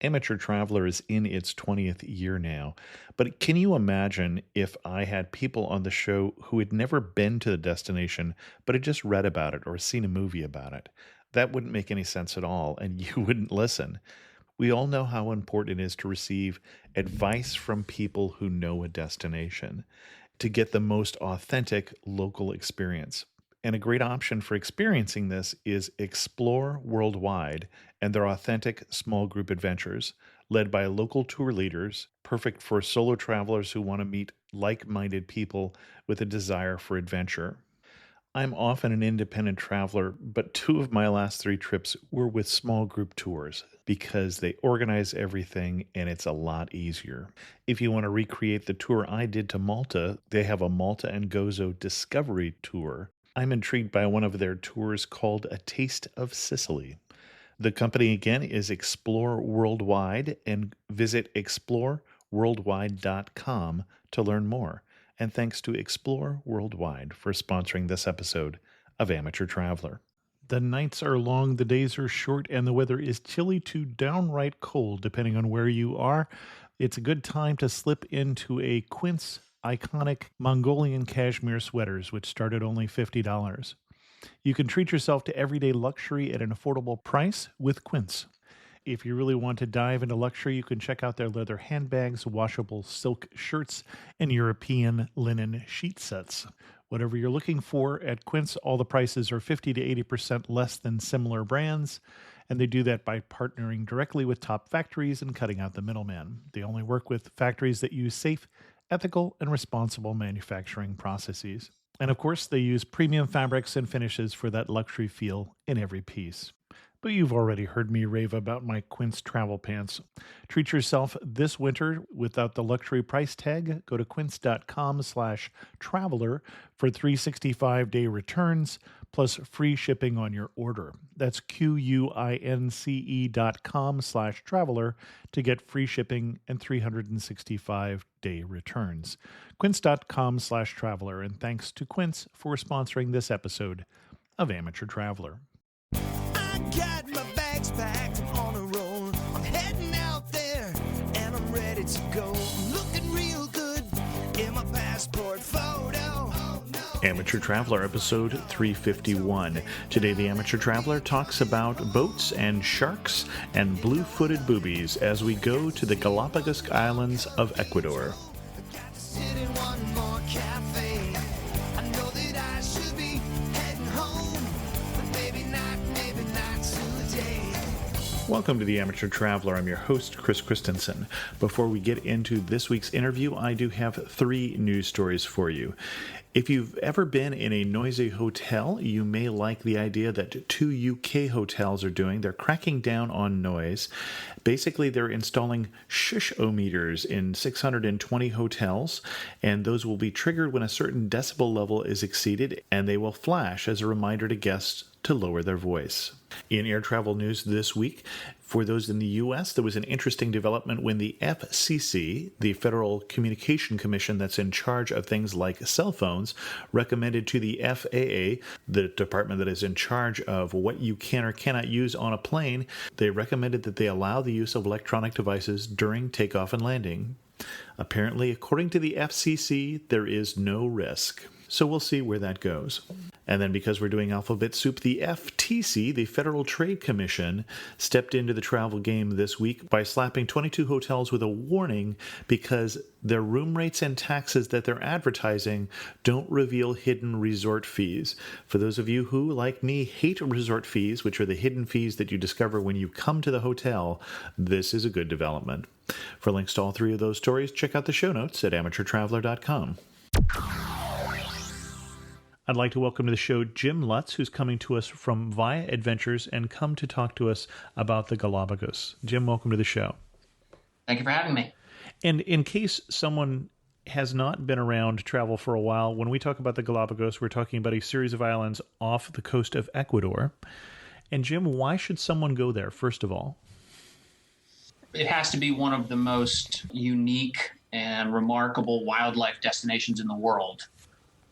Amateur Traveler is in its 20th year now, but can you imagine if I had people on the show who had never been to the destination but had just read about it or seen a movie about it? That wouldn't make any sense at all, and you wouldn't listen. We all know how important it is to receive advice from people who know a destination to get the most authentic local experience. And a great option for experiencing this is Explore Worldwide and their authentic small group adventures, led by local tour leaders, perfect for solo travelers who want to meet like minded people with a desire for adventure. I'm often an independent traveler, but two of my last three trips were with small group tours because they organize everything and it's a lot easier. If you want to recreate the tour I did to Malta, they have a Malta and Gozo Discovery Tour. I'm intrigued by one of their tours called A Taste of Sicily. The company again is Explore Worldwide, and visit exploreworldwide.com to learn more. And thanks to Explore Worldwide for sponsoring this episode of Amateur Traveler. The nights are long, the days are short, and the weather is chilly to downright cold, depending on where you are. It's a good time to slip into a Quince iconic Mongolian cashmere sweaters, which start at only $50. You can treat yourself to everyday luxury at an affordable price with Quince. If you really want to dive into luxury, you can check out their leather handbags, washable silk shirts, and European linen sheet sets. Whatever you're looking for at Quince, all the prices are 50 to 80% less than similar brands, and they do that by partnering directly with top factories and cutting out the middleman. They only work with factories that use safe, ethical, and responsible manufacturing processes. And of course, they use premium fabrics and finishes for that luxury feel in every piece. But you've already heard me rave about my Quince travel pants. Treat yourself this winter without the luxury price tag. Go to quince.com/traveler for 365-day returns plus free shipping on your order. That's QUINCE.com/traveler to get free shipping and 365-day returns. Quince.com/traveler. And thanks to Quince for sponsoring this episode of Amateur Traveler. Got my bags packed, I'm on a roll. I'm heading out there and I'm ready to go. I'm looking real good in my passport photo. Amateur Traveler episode 351. Today the Amateur Traveler talks about boats and sharks and blue-footed boobies as we go to the Galapagos Islands of Ecuador. Got to sit in one more cafe. I know that I should be heading home, but maybe not today. Welcome to the Amateur Traveler. I'm your host, Chris Christensen. Before we get into this week's interview, I do have three news stories for you. If you've ever been in a noisy hotel, you may like the idea that two UK hotels are doing. They're cracking down on noise. Basically, they're installing shush-o-meters in 620 hotels, and those will be triggered when a certain decibel level is exceeded, and they will flash as a reminder to guests to lower their voice. In air travel news this week, for those in the U.S., there was an interesting development when the FCC, the Federal Communication Commission that's in charge of things like cell phones, recommended to the FAA, the department that is in charge of what you can or cannot use on a plane, they recommended that they allow the use of electronic devices during takeoff and landing. Apparently, according to the FCC, there is no risk. So we'll see where that goes. And then because we're doing alphabet soup, the FTC, the Federal Trade Commission, stepped into the travel game this week by slapping 22 hotels with a warning because their room rates and taxes that they're advertising don't reveal hidden resort fees. For those of you who, like me, hate resort fees, which are the hidden fees that you discover when you come to the hotel, this is a good development. For links to all three of those stories, check out the show notes at amateurtraveler.com. I'd like to welcome to the show Jim Lutz, who's coming to us from Via Adventures and come to talk to us about the Galapagos. Jim, welcome to the show. Thank you for having me. And in case someone has not been around travel for a while, when we talk about the Galapagos, we're talking about a series of islands off the coast of Ecuador. And Jim, why should someone go there, first of all? It has to be one of the most unique and remarkable wildlife destinations in the world.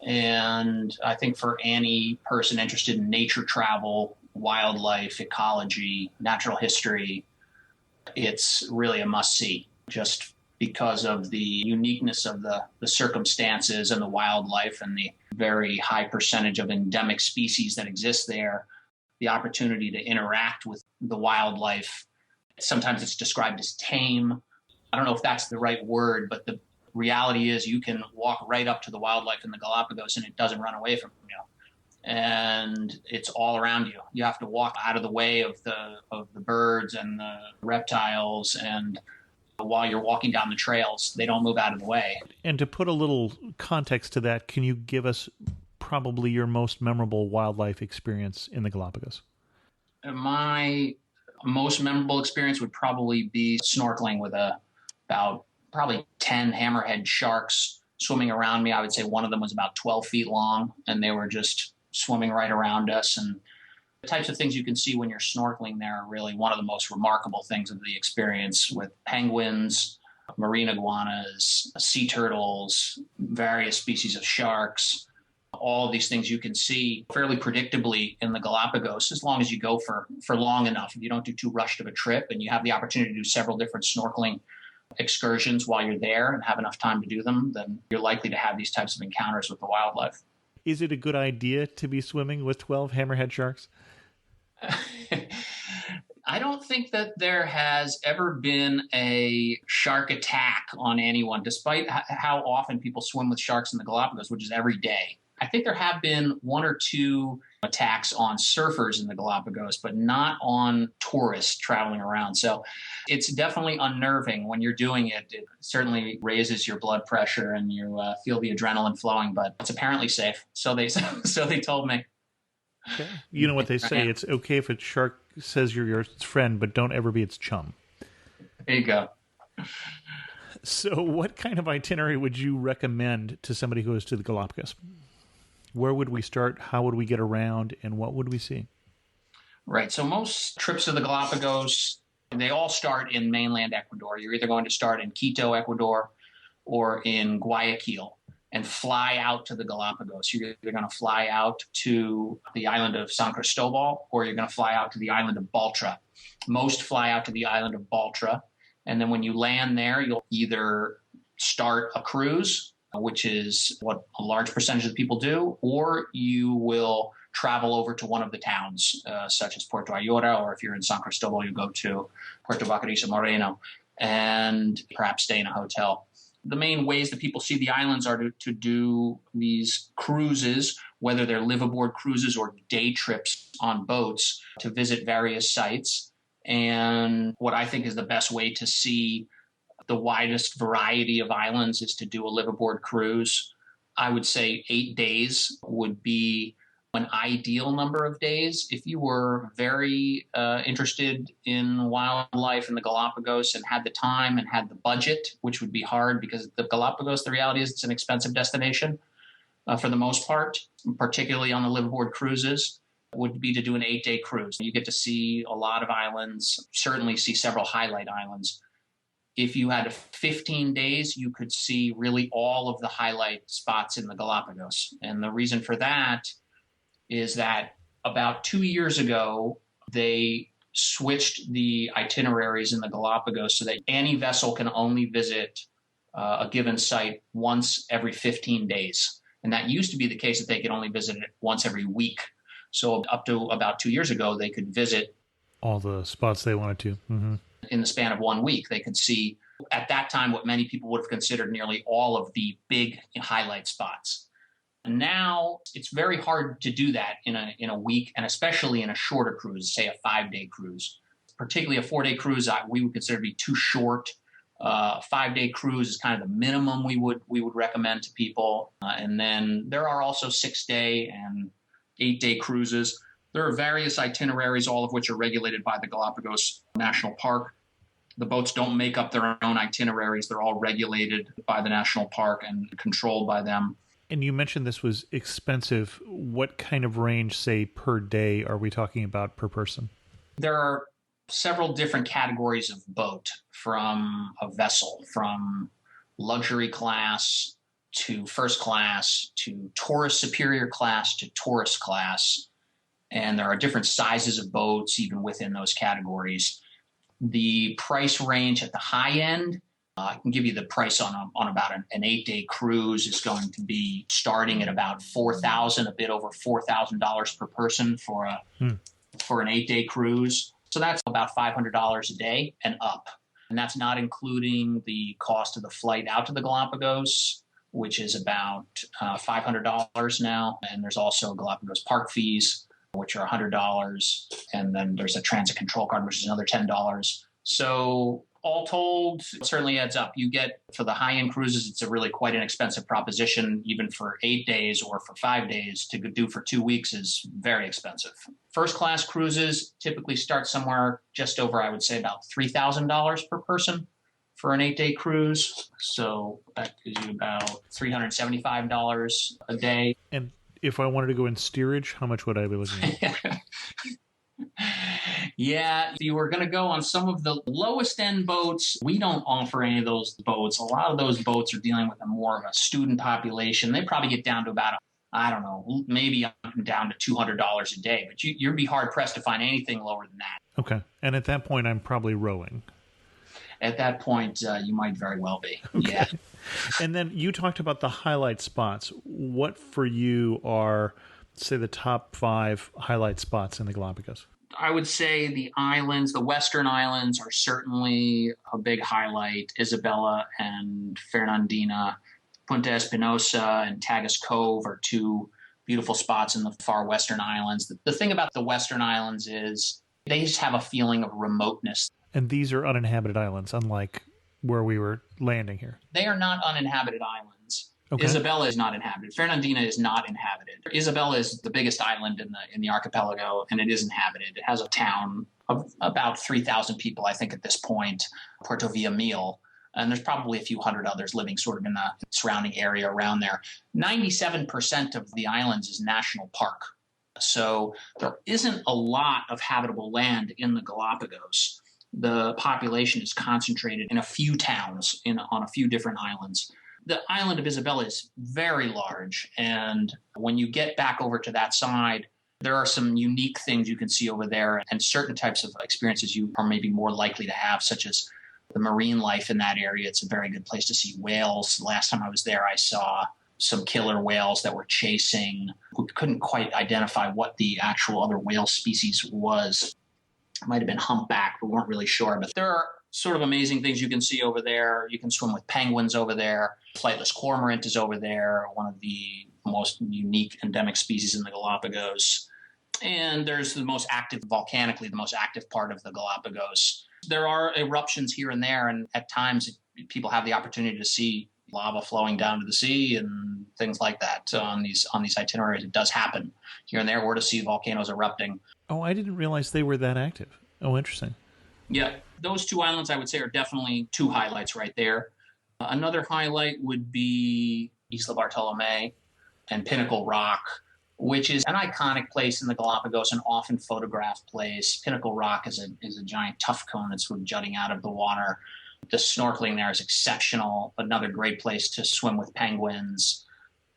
And I think for any person interested in nature travel, wildlife, ecology, natural history, it's really a must-see just because of the uniqueness of the circumstances and the wildlife and the very high percentage of endemic species that exist there, the opportunity to interact with the wildlife. Sometimes it's described as tame. I don't know if that's the right word, but the reality is you can walk right up to the wildlife in the Galapagos and it doesn't run away from you. And it's all around you. You have to walk out of the way of the birds and the reptiles, and while you're walking down the trails, they don't move out of the way. And to put a little context to that, can you give us probably your most memorable wildlife experience in the Galapagos? My most memorable experience would probably be snorkeling with about probably 10 hammerhead sharks swimming around me. I would say one of them was about 12 feet long, and they were just swimming right around us. And the types of things you can see when you're snorkeling there are really one of the most remarkable things of the experience, with penguins, marine iguanas, sea turtles, various species of sharks. All of these things you can see fairly predictably in the Galapagos as long as you go for long enough. If you don't do too rushed of a trip and you have the opportunity to do several different snorkeling excursions while you're there and have enough time to do them, then you're likely to have these types of encounters with the wildlife. Is it a good idea to be swimming with 12 hammerhead sharks? I don't think that there has ever been a shark attack on anyone, despite how often people swim with sharks in the Galapagos, which is every day. I think there have been one or two attacks on surfers in the Galapagos, but not on tourists traveling around. So it's definitely unnerving when you're doing it. It certainly raises your blood pressure and you feel the adrenaline flowing, but it's apparently safe. So they told me. Okay. You know what they say, it's okay if a shark says you're your friend, but don't ever be its chum. There you go. So what kind of itinerary would you recommend to somebody who is to the Galapagos? Where would we start? How would we get around? And what would we see? Right. So most trips to the Galapagos, they all start in mainland Ecuador. You're either going to start in Quito, Ecuador, or in Guayaquil and fly out to the Galapagos. You're either going to fly out to the island of San Cristobal, or you're going to fly out to the island of Baltra. Most fly out to the island of Baltra. And then when you land there, you'll either start a cruise, which is what a large percentage of the people do, or you will travel over to one of the towns, such as Puerto Ayora, or if you're in San Cristobal, you go to Puerto Vaquerizo Moreno, and perhaps stay in a hotel. The main ways that people see the islands are to do these cruises, whether they're live-aboard cruises or day trips on boats to visit various sites. And what I think is the best way to see the widest variety of islands is to do a live-aboard cruise. I would say 8 days would be an ideal number of days. If you were very interested in wildlife in the Galapagos and had the time and had the budget, which would be hard because the Galapagos, the reality is it's an expensive destination for the most part, particularly on the live-aboard cruises, would be to do an 8-day cruise. You get to see a lot of islands, certainly see several highlight islands. If you had 15 days, you could see really all of the highlight spots in the Galapagos. And the reason for that is that about 2 years ago, they switched the itineraries in the Galapagos so that any vessel can only visit a given site once every 15 days. And that used to be the case that they could only visit it once every week. So up to about 2 years ago, they could visit all the spots they wanted to. Mm-hmm. In the span of 1 week. They could see, at that time, what many people would have considered nearly all of the big highlight spots. Now, it's very hard to do that in a week, and especially in a shorter cruise, say a 5-day cruise. Particularly a 4-day cruise, we would consider to be too short. A 5-day cruise is kind of the minimum we would recommend to people. And then there are also 6-day and 8-day cruises. There are various itineraries, all of which are regulated by the Galapagos National Park. The boats don't make up their own itineraries. They're all regulated by the national park and controlled by them. And you mentioned this was expensive. What kind of range, say, per day are we talking about per person? There are several different categories of boat from a vessel, from luxury class to first class to tourist superior class to tourist class. And there are different sizes of boats even within those categories. The price range at the high end, I can give you the price on about an 8-day cruise is going to be starting at about $4,000, a bit over $4,000 per person for an 8-day cruise. So that's about $500 a day and up. And that's not including the cost of the flight out to the Galapagos, which is about $500 now. And there's also Galapagos park fees, which are $100. And then there's a transit control card, which is another $10. So all told, it certainly adds up. You get, for the high-end cruises, it's a really quite an expensive proposition. Even for 8 days or for 5 days, to do for 2 weeks is very expensive. First-class cruises typically start somewhere just over, I would say, about $3,000 per person for an 8-day cruise. So that gives you about $375 a day. And if I wanted to go in steerage, how much would I be looking at? Yeah, if you were going to go on some of the lowest end boats, we don't offer any of those boats. A lot of those boats are dealing with more of a student population. They probably get down to about, I don't know, maybe down to $200 a day. But you'd be hard pressed to find anything lower than that. Okay. And at that point, I'm probably rowing. At that point, you might very well be. Okay. Yeah. And then you talked about the highlight spots. What for you are, say, the top 5 highlight spots in the Galapagos? I would say the islands, the Western Islands, are certainly a big highlight. Isabella and Fernandina, Punta Espinosa and Tagus Cove are 2 beautiful spots in the far Western Islands. The thing about the Western Islands is they just have a feeling of remoteness. And these are uninhabited islands, unlike where we were landing here. They are not uninhabited islands. Okay. Isabella is not inhabited. Fernandina is not inhabited. Isabella is the biggest island in the archipelago, and it is inhabited. It has a town of about 3,000 people, I think, at this point, Puerto Villamil. And there's probably a few hundred others living sort of in the surrounding area around there. 97% of the islands is national park. So there isn't a lot of habitable land in the Galapagos. The population is concentrated in a few towns on a few different islands. The island of Isabella is very large, and when you get back over to that side, there are some unique things you can see over there and certain types of experiences you are maybe more likely to have, such as the marine life in that area. It's a very good place to see whales. Last time I was there, I saw some killer whales that were chasing. We couldn't quite identify what the actual other whale species was. It might have been humpback, but we weren't really sure. But there are sort of amazing things you can see over there. You can swim with penguins over there. Flightless cormorant is over there, one of the most unique endemic species in the Galapagos. And there's the most active, volcanically, the most active part of the Galapagos. There are eruptions here and there, and at times people have the opportunity to see lava flowing down to the sea and things like that on these itineraries. It does happen here and there, or to see volcanoes erupting. Oh, I didn't realize they were that active. Oh, interesting. Yeah, those 2 islands, I would say, are definitely 2 highlights right there. Another highlight would be Isla Bartolomé and Pinnacle Rock, which is an iconic place in the Galapagos, an often photographed place. Pinnacle Rock is a giant tuff cone that's sort of jutting out of the water. The snorkeling there is exceptional. Another great place to swim with penguins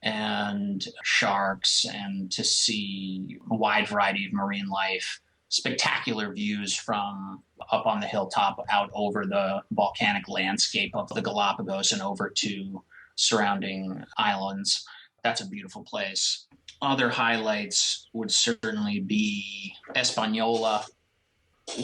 and sharks and to see a wide variety of marine life. Spectacular views from up on the hilltop out over the volcanic landscape of the Galapagos and over to surrounding islands. That's a beautiful place. Other highlights would certainly be Española,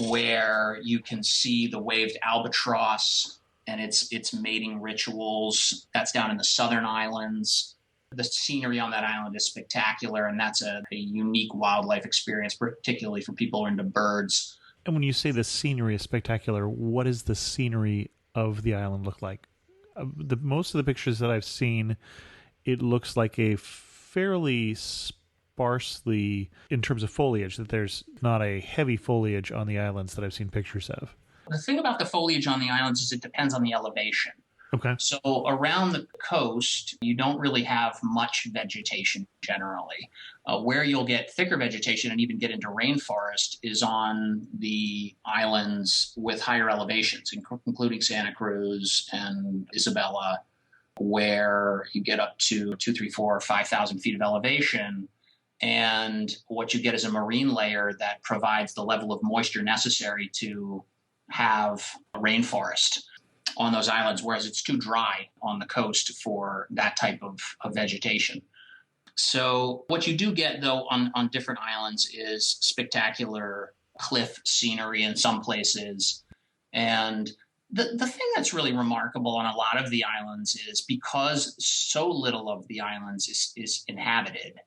where you can see the waved albatross and its mating rituals. That's down in the southern islands. The scenery on that island is spectacular, and that's a unique wildlife experience, particularly for people who are into birds. And when you say the scenery is spectacular, what does the scenery of the island look like? Most of the pictures that I've seen, it looks like a fairly sparsely, in terms of foliage, that there's not a heavy foliage on the islands that I've seen pictures of. The thing about the foliage on the islands is it depends on the elevation. Okay. So around the coast, you don't really have much vegetation generally. Where you'll get thicker vegetation and even get into rainforest is on the islands with higher elevations, including Santa Cruz and Isabella, where you get up to 2, 3, 4, 5,000 feet of elevation. And what you get is a marine layer that provides the level of moisture necessary to have a rainforest on those islands, whereas it's too dry on the coast for that type of vegetation. So what you do get, though, on different islands is spectacular cliff scenery in some places. And the thing that's really remarkable on a lot of the islands is because so little of the islands is inhabited,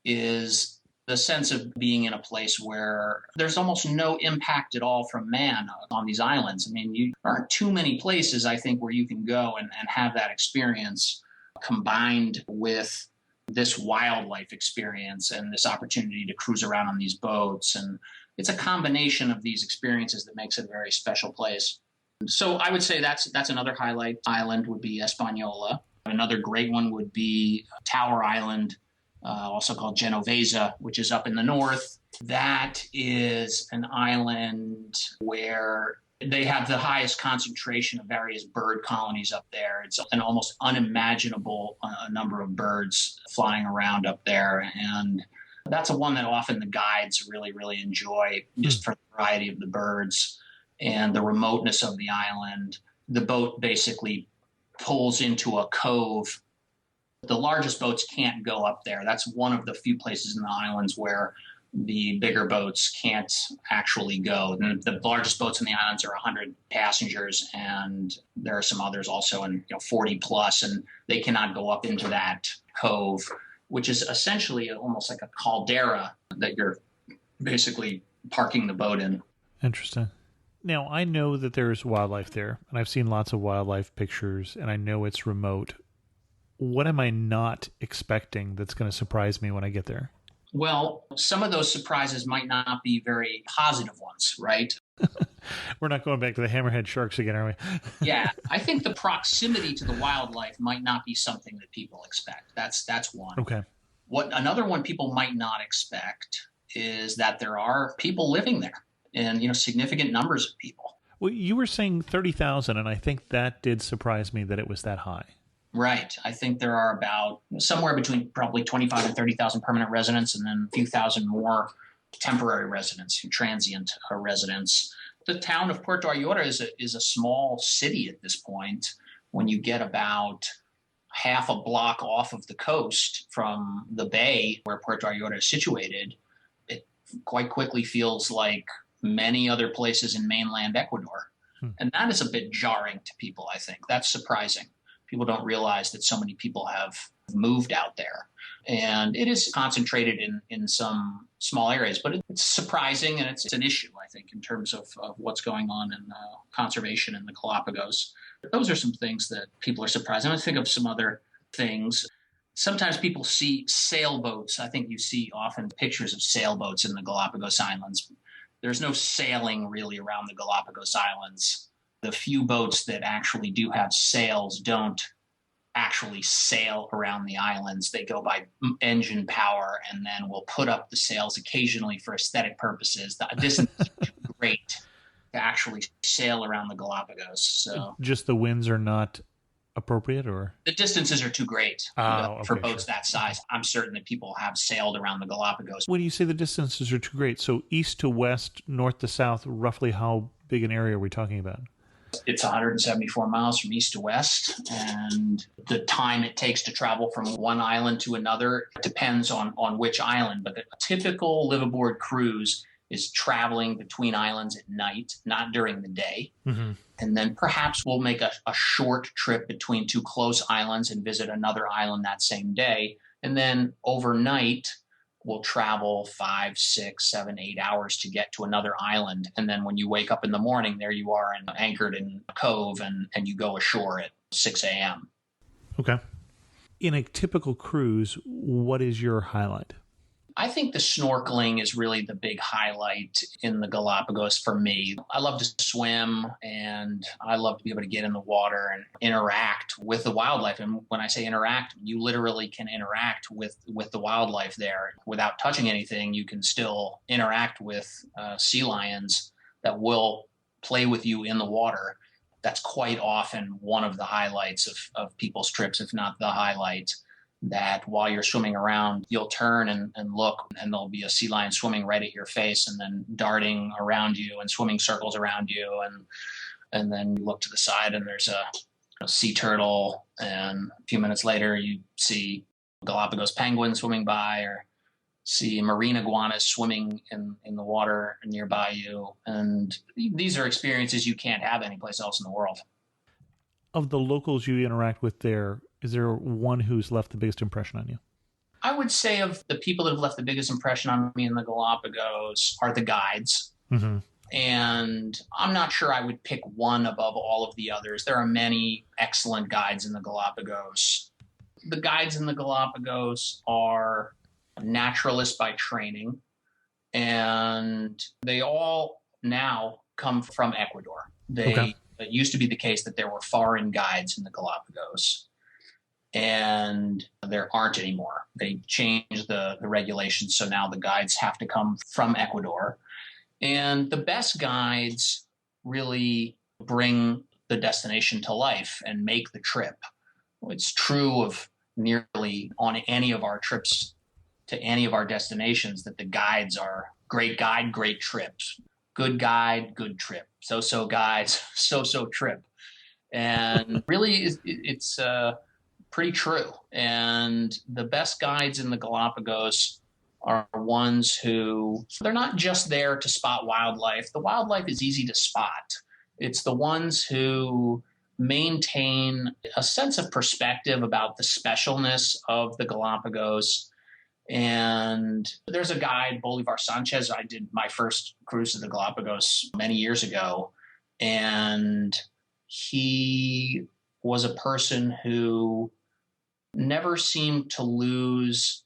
is the sense of being in a place where there's almost no impact at all from man on these islands. I mean, there aren't too many places, I think, where you can go and have that experience combined with this wildlife experience and this opportunity to cruise around on these boats. And it's a combination of these experiences that makes it a very special place. So I would say that's another highlight island would be Española. Another great one would be Tower Island, also called Genovesa, which is up in the north. That is an island where they have the highest concentration of various bird colonies up there. It's an almost unimaginable number of birds flying around up there. And that's a one that often the guides really, really enjoy, just for the variety of the birds and the remoteness of the island. The boat basically pulls into a cove. The largest boats can't go up there. That's one of the few places in the islands where the bigger boats can't actually go. The largest boats in the islands are 100 passengers, and there are some others also in 40 plus, and they cannot go up into that cove, which is essentially almost like a caldera that you're basically parking the boat in. Interesting. Now, I know that there's wildlife there, and I've seen lots of wildlife pictures, and I know it's remote. What am I not expecting that's going to surprise me when I get there? Well, some of those surprises might not be very positive ones, right? We're not going back to the hammerhead sharks again, are we? Yeah, I think the proximity to the wildlife might not be something that people expect. That's one. Okay. Another one people might not expect is that there are people living there, and significant numbers of people. Well, you were saying 30,000, and I think that did surprise me that it was that high. Right. I think there are about somewhere between probably 25 and 30,000 permanent residents, and then a few thousand more temporary residents, transient residents. The town of Puerto Ayora is a small city at this point. When you get about half a block off of the coast from the bay where Puerto Ayora is situated, it quite quickly feels like many other places in mainland Ecuador. And that is a bit jarring to people, I think. That's surprising. People don't realize that so many people have moved out there. And it is concentrated in some small areas, but it's surprising, and it's an issue, I think, in terms of what's going on in conservation in the Galapagos. Those are some things that people are surprised. I'm going to think of some other things. Sometimes people see sailboats. I think you see often pictures of sailboats in the Galapagos Islands. There's no sailing really around the Galapagos Islands. The few boats that actually do have sails don't actually sail around the islands. They go by engine power, and then we'll put up the sails occasionally for aesthetic purposes. The distance is too great to actually sail around the Galapagos. So just the winds are not appropriate, or the distances are too great for boats that size. I'm certain that people have sailed around the Galapagos. When you say the distances are too great, so east to west, north to south, roughly how big an area are we talking about? It's 174 miles from east to west, and the time it takes to travel from one island to another depends on which island. But the typical liveaboard cruise is traveling between islands at night, not during the day. Mm-hmm. And then perhaps we'll make a short trip between two close islands and visit another island that same day. And then overnight, we'll travel 5, 6, 7, 8 hours to get to another island. And then when you wake up in the morning, there you are anchored in a cove, and you go ashore at 6 a.m. Okay. In a typical cruise, what is your highlight? I think the snorkeling is really the big highlight in the Galapagos for me. I love to swim, and I love to be able to get in the water and interact with the wildlife. And when I say interact, you literally can interact with the wildlife there. Without touching anything, you can still interact with sea lions that will play with you in the water. That's quite often one of the highlights of people's trips, if not the highlight. that while you're swimming around, you'll turn and look, and there'll be a sea lion swimming right at your face and then darting around you and swimming circles around you. And then you look to the side and there's a sea turtle. And a few minutes later, you see Galapagos penguin swimming by, or see marine iguanas swimming in the water nearby you. And these are experiences you can't have anyplace else in the world. Of the locals you interact with there, is there one who's left the biggest impression on you? I would say of the people that have left the biggest impression on me in the Galapagos are the guides. Mm-hmm. And I'm not sure I would pick one above all of the others. There are many excellent guides in the Galapagos. The guides in the Galapagos are naturalists by training, and they all now come from Ecuador. It used to be the case that there were foreign guides in the Galapagos, and there aren't anymore. They changed the regulations, so now the guides have to come from Ecuador. And the best guides really bring the destination to life and make the trip. It's true of nearly on any of our trips to any of our destinations that the guides are great guide, great trips. Good guide, good trip. So-so guides, so-so trip. And really, it's pretty true. And the best guides in the Galapagos are ones who, they're not just there to spot wildlife. The wildlife is easy to spot. It's the ones who maintain a sense of perspective about the specialness of the Galapagos. And there's a guide, Bolivar Sanchez. I did my first cruise to the Galapagos many years ago. And he was a person who never seemed to lose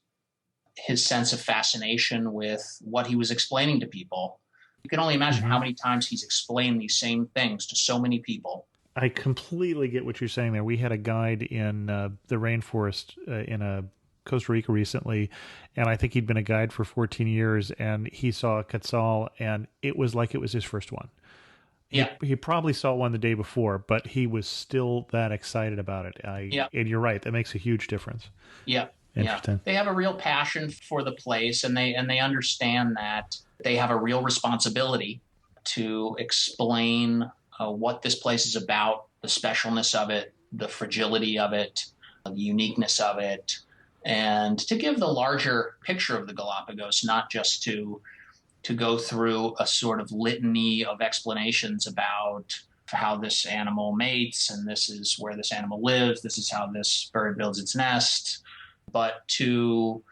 his sense of fascination with what he was explaining to people. You can only imagine how many times he's explained these same things to so many people. I completely get what you're saying there. We had a guide in the rainforest in Costa Rica recently, and I think he'd been a guide for 14 years, and he saw a quetzal, and it was like it was his first one. He probably saw one the day before, but he was still that excited about it. And you're right, that makes a huge difference. Yeah. Interesting. They have a real passion for the place, and they understand that they have a real responsibility to explain what this place is about, the specialness of it, the fragility of it, the uniqueness of it, and to give the larger picture of the Galapagos, not just to go through a sort of litany of explanations about how this animal mates, and this is where this animal lives, this is how this bird builds its nest, but to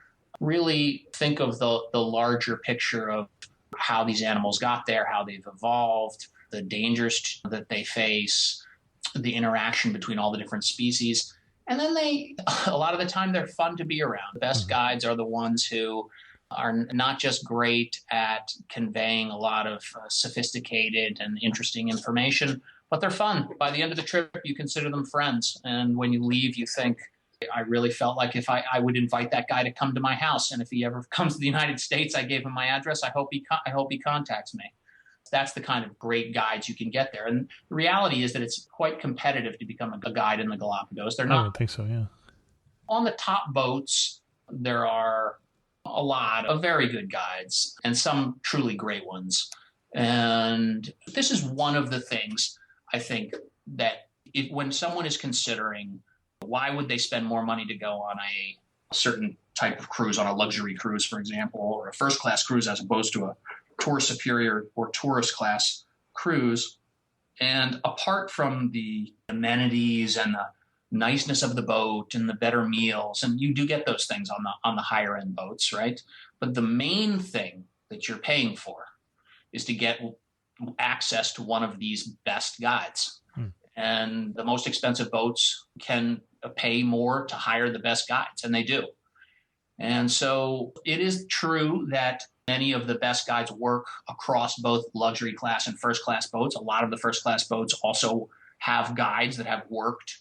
really think of the larger picture of how these animals got there, how they've evolved, the dangers that they face, the interaction between all the different species. And then a lot of the time, they're fun to be around. The best guides are the ones who are not just great at conveying a lot of sophisticated and interesting information, but they're fun. By the end of the trip, you consider them friends. And when you leave, you think, I really felt like if I would invite that guy to come to my house. And if he ever comes to the United States, I gave him my address. I hope he contacts me. That's the kind of great guides you can get there. And the reality is that it's quite competitive to become a guide in the Galapagos. They're not. I don't think so, yeah. On the top boats, there are a lot of very good guides and some truly great ones. And this is one of the things I think that when someone is considering why would they spend more money to go on a certain type of cruise, on a luxury cruise, for example, or a first-class cruise as opposed to a tour superior or tourist class cruise. And apart from the amenities and the niceness of the boat and the better meals, and you do get those things on the higher end boats, right? But the main thing that you're paying for is to get access to one of these best guides. And the most expensive boats can pay more to hire the best guides, and they do. And so it is true that many of the best guides work across both luxury class and first class boats. A lot of the first class boats also have guides that have worked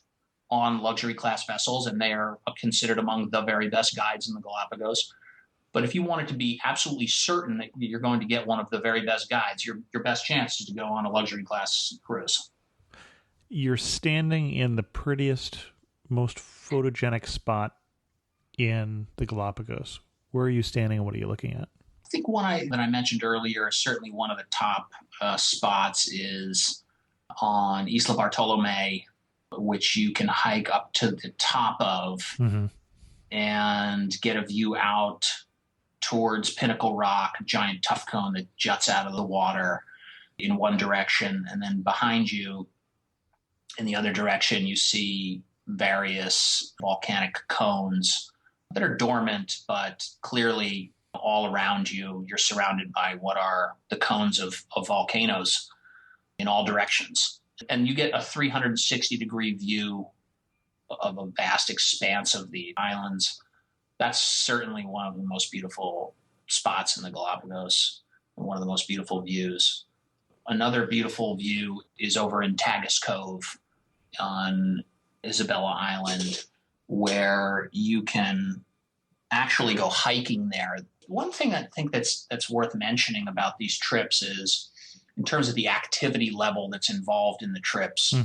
on luxury class vessels, and they are considered among the very best guides in the Galapagos. But if you wanted to be absolutely certain that you're going to get one of the very best guides, your best chance is to go on a luxury class cruise. You're standing in the prettiest, most photogenic spot in the Galapagos? Where are you standing and what are you looking at? I think one that I mentioned earlier, certainly one of the top spots is on Isla Bartolomé, which you can hike up to the top of and get a view out towards Pinnacle Rock, a giant tuff cone that juts out of the water in one direction. And then behind you, in the other direction, you see various volcanic cones that are dormant, but clearly all around you, you're surrounded by what are the cones of volcanoes in all directions. And you get a 360-degree view of a vast expanse of the islands. That's certainly one of the most beautiful spots in the Galapagos and one of the most beautiful views. Another beautiful view is over in Tagus Cove on Isabella Island, where you can actually go hiking there. One thing I think that's worth mentioning about these trips is in terms of the activity level that's involved in the trips.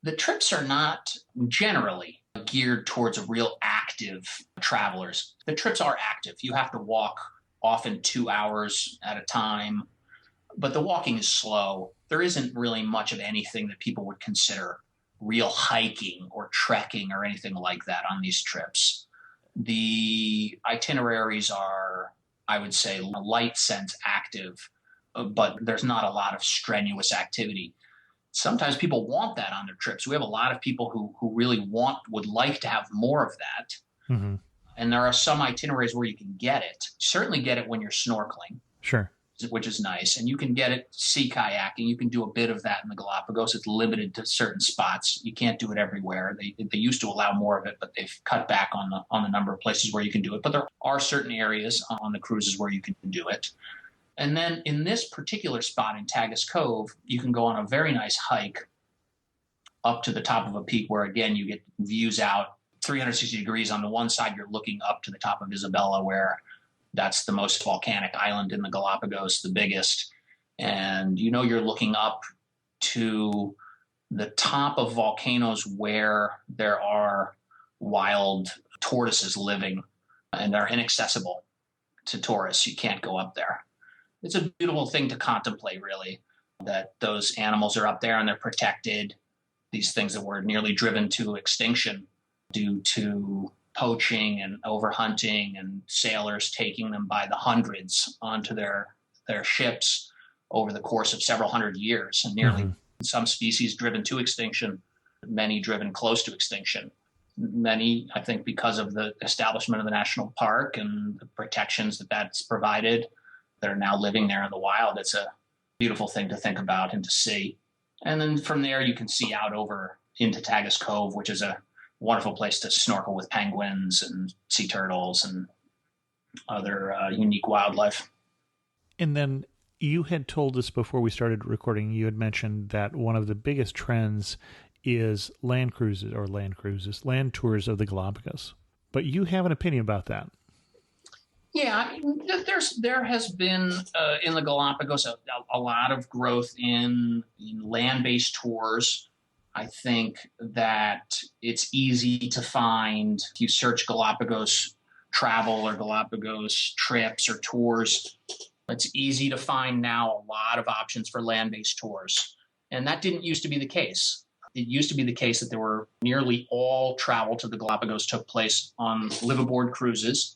The trips are not generally geared towards a real active travelers. The trips are active. You have to walk often 2 hours at a time, but the walking is slow. There isn't really much of anything that people would consider real hiking or trekking or anything like that on these trips. The itineraries are, I would say, in a light sense active, but there's not a lot of strenuous activity. Sometimes people want that on their trips. We have a lot of people who really would like to have more of that. And there are some itineraries where you can get it. Certainly get it when you're snorkeling. Sure. Which is nice. And you can get it sea kayaking. You can do a bit of that in the Galapagos. It's limited to certain spots. You can't do it everywhere. They used to allow more of it, but they've cut back on the number of places where you can do it. But there are certain areas on the cruises where you can do it. And then in this particular spot in Tagus Cove, you can go on a very nice hike up to the top of a peak where, again, you get views out 360 degrees. On the one side, you're looking up to the top of Isabella, where that's the most volcanic island in the Galapagos, the biggest. And you're looking up to the top of volcanoes where there are wild tortoises living, and they're inaccessible to tourists. You can't go up there. It's a beautiful thing to contemplate, really, that those animals are up there and they're protected. These things that were nearly driven to extinction due to poaching and overhunting and sailors taking them by the hundreds onto their ships over the course of several hundred years, and nearly some species driven to extinction, many driven close to extinction. Many, I think, because of the establishment of the national park and the protections that's provided, that are now living there in the wild. It's a beautiful thing to think about and to see. And then from there, you can see out over into Tagus Cove, which is a wonderful place to snorkel with penguins and sea turtles and other unique wildlife. And then you had told us before we started recording, you had mentioned that one of the biggest trends is land tours of the Galapagos. But you have an opinion about that. Yeah, there has been in the Galapagos a lot of growth in land-based tours. I think that it's easy to find, if you search Galapagos travel or Galapagos trips or tours, it's easy to find now a lot of options for land-based tours. And that didn't used to be the case. It used to be the case that there were nearly all travel to the Galapagos took place on liveaboard cruises.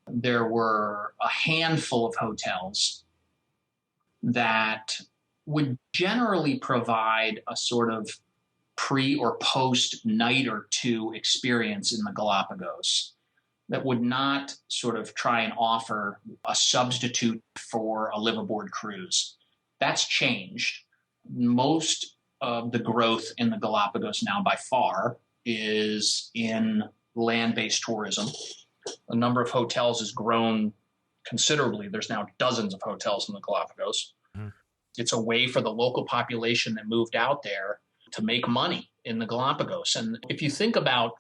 There were a handful of hotels that would generally provide a sort of pre or post night or two experience in the Galapagos that would not sort of try and offer a substitute for a liveaboard cruise. That's changed. Most of the growth in the Galapagos now by far is in land-based tourism. The number of hotels has grown considerably. There's now dozens of hotels in the Galapagos. It's a way for the local population that moved out there to make money in the Galapagos. And if you think about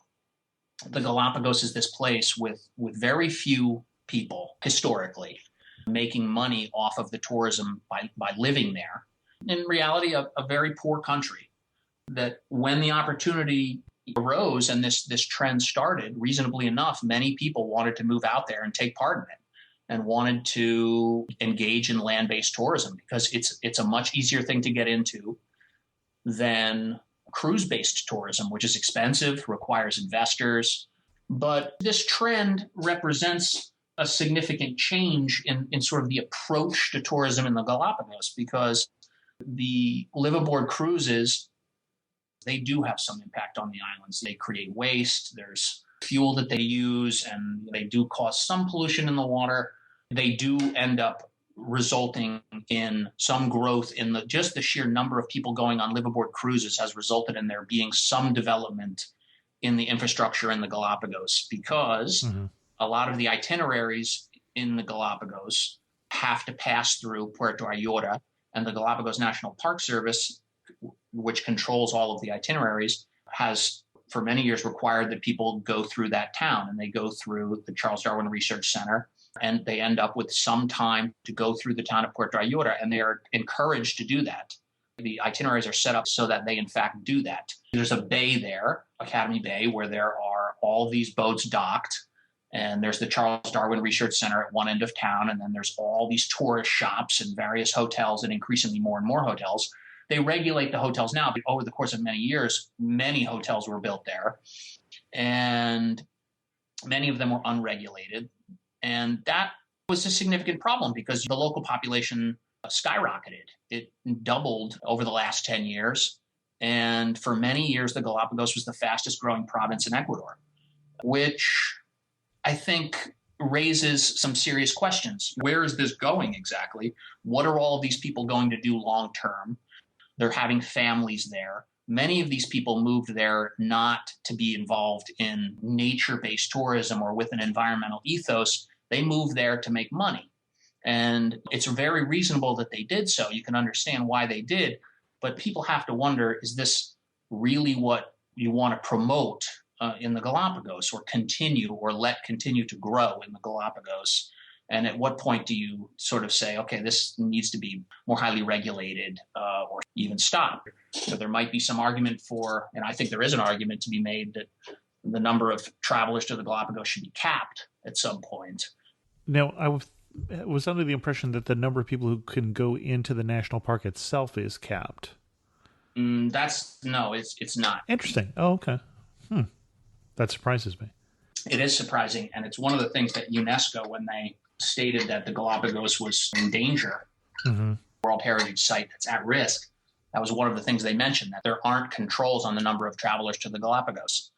the Galapagos as this place with very few people historically making money off of the tourism by living there, in reality, a very poor country, that when the opportunity arose and this trend started, reasonably enough, many people wanted to move out there and take part in it and wanted to engage in land-based tourism because it's a much easier thing to get into than cruise-based tourism, which is expensive, requires investors. But this trend represents a significant change in sort of the approach to tourism in the Galapagos, because the liveaboard cruises, they do have some impact on the islands. They create waste, there's fuel that they use, and they do cause some pollution in the water. They do end up resulting in some growth in just the sheer number of people going on liveaboard cruises has resulted in there being some development in the infrastructure in the Galapagos, because a lot of the itineraries in the Galapagos have to pass through Puerto Ayora, and the Galapagos National Park Service, which controls all of the itineraries, has for many years required that people go through that town, and they go through the Charles Darwin Research Center, and they end up with some time to go through the town of Puerto Ayora, and they are encouraged to do that. The itineraries are set up so that they, in fact, do that. There's a bay there, Academy Bay, where there are all these boats docked, and there's the Charles Darwin Research Center at one end of town, and then there's all these tourist shops and various hotels, and increasingly more and more hotels. They regulate the hotels now, but over the course of many years, many hotels were built there, and many of them were unregulated. And that was a significant problem because the local population skyrocketed. It doubled over the last 10 years. And for many years, the Galapagos was the fastest growing province in Ecuador, which I think raises some serious questions. Where is this going exactly? What are all of these people going to do long term? They're having families there. Many of these people moved there not to be involved in nature-based tourism or with an environmental ethos. They moved there to make money. And it's very reasonable that they did so. You can understand why they did. But people have to wonder, is this really what you want to promote in the Galapagos, or let continue to grow in the Galapagos? And at what point do you sort of say, okay, this needs to be more highly regulated or even stop? So there might be some argument for, and I think there is an argument to be made, that the number of travelers to the Galapagos should be capped at some point. Now, I was under the impression that the number of people who can go into the national park itself is capped. It's not. Interesting. Oh, okay. That surprises me. It is surprising, and it's one of the things that UNESCO, when they stated that the Galapagos was in danger, World Heritage Site that's at risk, that was one of the things they mentioned, that there aren't controls on the number of travelers to the Galapagos.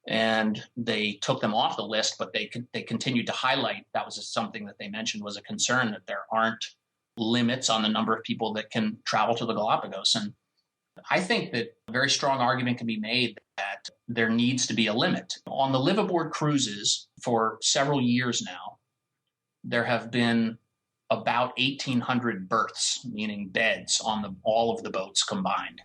And they took them off the list, but they continued to highlight, that was something that they mentioned was a concern, that there aren't limits on the number of people that can travel to the Galapagos. And I think that a very strong argument can be made that there needs to be a limit. On the liveaboard cruises for several years now, there have been about 1,800 berths, meaning beds, on all of the boats combined.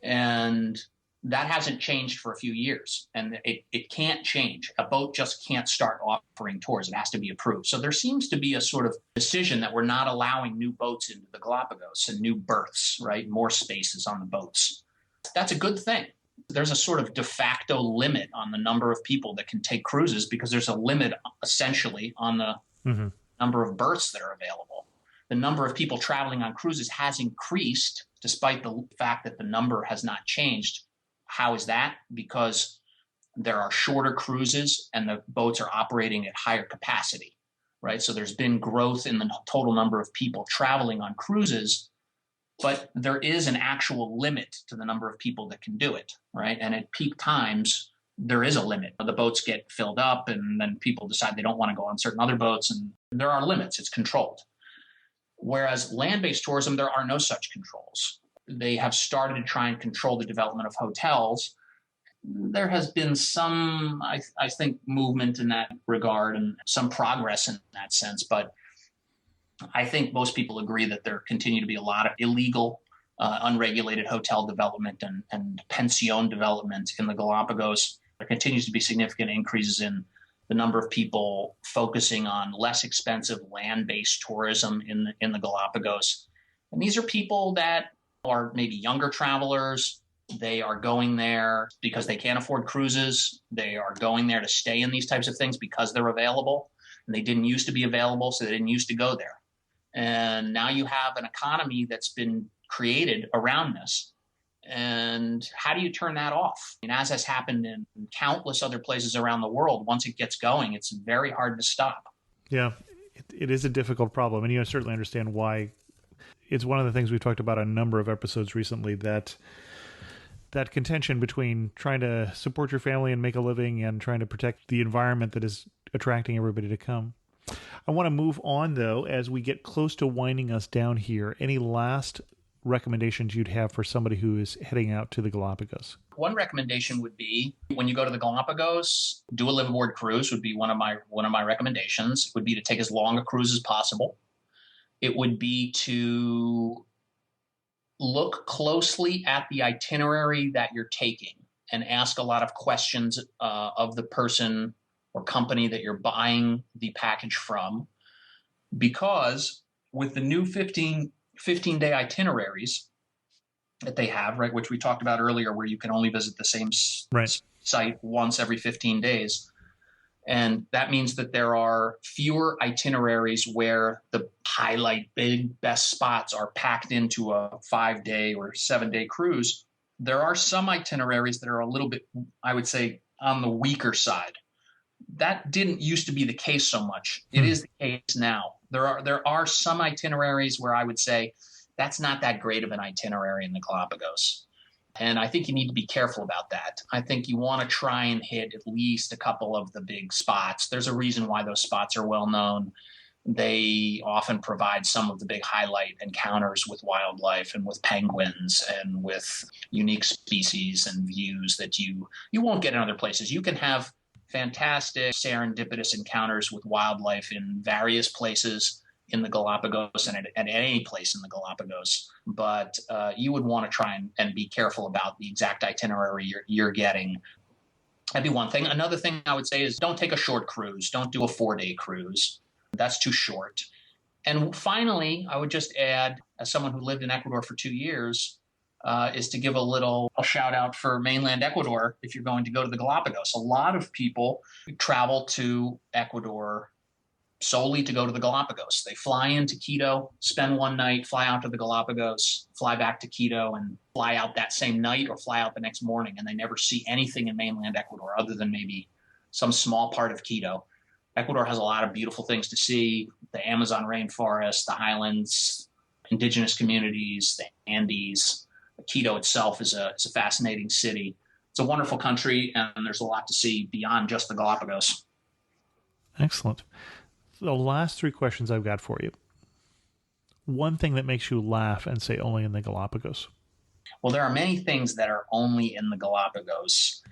And that hasn't changed for a few years, and it can't change. A boat just can't start offering tours. It has to be approved. So there seems to be a sort of decision that we're not allowing new boats into the Galapagos and new berths, right? More spaces on the boats. That's a good thing. There's a sort of de facto limit on the number of people that can take cruises, because there's a limit essentially on the number of berths that are available. The number of people traveling on cruises has increased despite the fact that the number has not changed. How is that? Because there are shorter cruises and the boats are operating at higher capacity, right? So there's been growth in the total number of people traveling on cruises, but there is an actual limit to the number of people that can do it, right? And at peak times, there is a limit. The boats get filled up, and then people decide they don't want to go on certain other boats, and there are limits. It's controlled. Whereas land-based tourism, there are no such controls. They have started to try and control the development of hotels. There has been some, I think, movement in that regard and some progress in that sense. But I think most people agree that there continue to be a lot of illegal, unregulated hotel development and pension development in the Galapagos. There continues to be significant increases in the number of people focusing on less expensive land-based tourism in the Galapagos. And these are people that are maybe younger travelers They are going there because they can't afford cruises. They are going there to stay in these types of things because they're available. And they didn't used to be available, so they didn't used to go there. And now you have an economy that's been created around this. And how do you turn that off? And as has happened in countless other places around the world, once it gets going, it's very hard to stop. Yeah, it is a difficult problem. And you certainly understand why. It's one of the things we've talked about a number of episodes recently, that contention between trying to support your family and make a living and trying to protect the environment that is attracting everybody to come. I want to move on, though, as we get close to winding us down here. Any last recommendations you'd have for somebody who is heading out to the Galapagos? One recommendation would be, when you go to the Galapagos, do a liveaboard cruise would be one of my recommendations. It would be to take as long a cruise as possible. It would be to look closely at the itinerary that you're taking and ask a lot of questions of the person or company that you're buying the package from, because with the new 15-day itineraries that they have, right, which we talked about earlier, where you can only visit the same site once every 15 days. And that means that there are fewer itineraries where the highlight big best spots are packed into a 5-day or 7-day cruise. There are some itineraries that are a little bit, I would say, on the weaker side. That didn't used to be the case so much. It is the case now. There are some itineraries where I would say that's not that great of an itinerary in the Galapagos. And I think you need to be careful about that. I think you want to try and hit at least a couple of the big spots. There's a reason why those spots are well known. They often provide some of the big highlight encounters with wildlife and with penguins and with unique species and views that you won't get in other places. You can have fantastic serendipitous encounters with wildlife in various places in the Galapagos and at any place in the Galapagos. But you would want to try and be careful about the exact itinerary you're getting. That'd be one thing. Another thing I would say is don't take a short cruise. Don't do a 4-day cruise. That's too short. And finally, I would just add, as someone who lived in Ecuador for 2 years, is to give a shout out for mainland Ecuador if you're going to go to the Galapagos. A lot of people travel to Ecuador solely to go to the Galapagos. They fly into Quito, spend one night, fly out to the Galapagos, fly back to Quito, and fly out that same night or fly out the next morning. And they never see anything in mainland Ecuador other than maybe some small part of Quito. Ecuador has a lot of beautiful things to see: the Amazon rainforest, the highlands, indigenous communities, the Andes. Quito itself is a fascinating city. It's a wonderful country, and there's a lot to see beyond just the Galapagos. Excellent. The last 3 questions I've got for you. One thing that makes you laugh and say only in the Galapagos. Well, there are many things that are only in the Galapagos.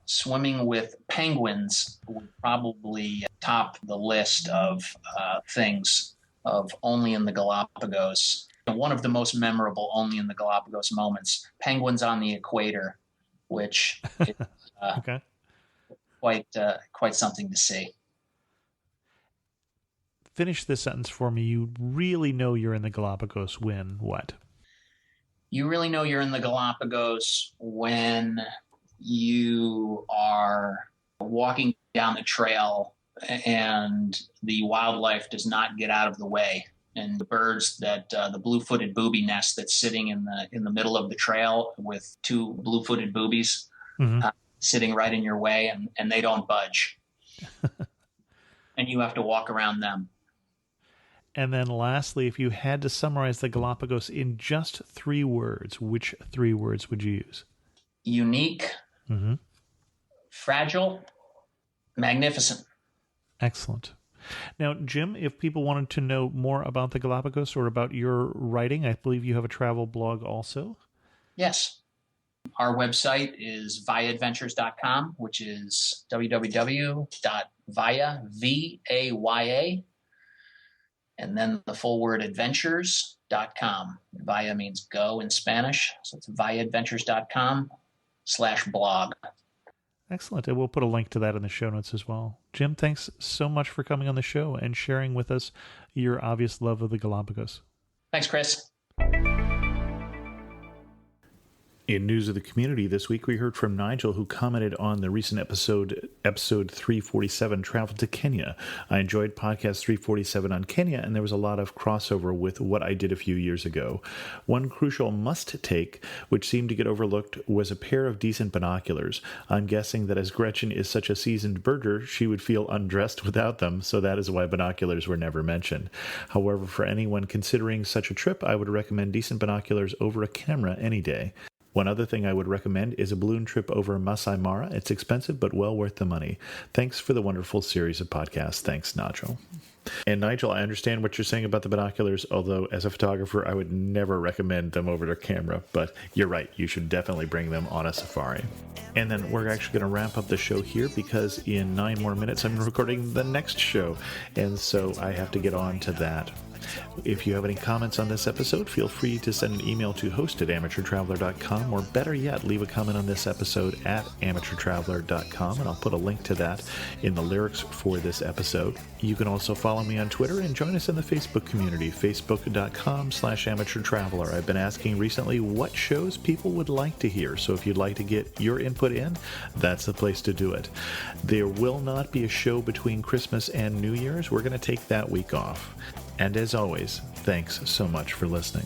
Swimming with penguins would probably top the list of things of only in the Galapagos. One of the most memorable only in the Galapagos moments, penguins on the equator, which is okay. quite something to see. Finish this sentence for me. You really know you're in the Galapagos when what? You really know you're in the Galapagos when you are walking down the trail and the wildlife does not get out of the way. And the birds that the blue-footed booby nest that's sitting in the middle of the trail with 2 blue-footed boobies sitting right in your way, and they don't budge. And you have to walk around them. And then lastly, if you had to summarize the Galapagos in just 3 words, which 3 words would you use? Unique, fragile, magnificent. Excellent. Now, Jim, if people wanted to know more about the Galapagos or about your writing, I believe you have a travel blog also. Yes. Our website is viaadventures.com, which is www.via, V-A-Y-A, and then the full word adventures.com. Via means go in Spanish, so it's viaadventures.com/blog. Excellent. And we'll put a link to that in the show notes as well. Jim, thanks so much for coming on the show and sharing with us your obvious love of the Galapagos. Thanks, Chris. In news of the community this week, we heard from Nigel, who commented on the recent episode 347, Travel to Kenya. I enjoyed podcast 347 on Kenya, and there was a lot of crossover with what I did a few years ago. One crucial must-take, which seemed to get overlooked, was a pair of decent binoculars. I'm guessing that as Gretchen is such a seasoned birder, she would feel undressed without them, so that is why binoculars were never mentioned. However, for anyone considering such a trip, I would recommend decent binoculars over a camera any day. One other thing I would recommend is a balloon trip over Masai Mara. It's expensive, but well worth the money. Thanks for the wonderful series of podcasts. Thanks, Nigel. And Nigel, I understand what you're saying about the binoculars, although as a photographer, I would never recommend them over the camera. But you're right, you should definitely bring them on a safari. And then we're actually going to wrap up the show here because in 9 more minutes, I'm recording the next show. And so I have to get on to that. If you have any comments on this episode, feel free to send an email to host@amateurtraveler.com, or better yet, leave a comment on this episode at amateurtraveler.com, and I'll put a link to that in the lyrics for this episode. You can also follow me on Twitter and join us in the Facebook community, facebook.com/amateurtraveler. I've been asking recently what shows people would like to hear, so if you'd like to get your input in, that's the place to do it. There will not be a show between Christmas and New Year's. We're going to take that week off. And as always, thanks so much for listening.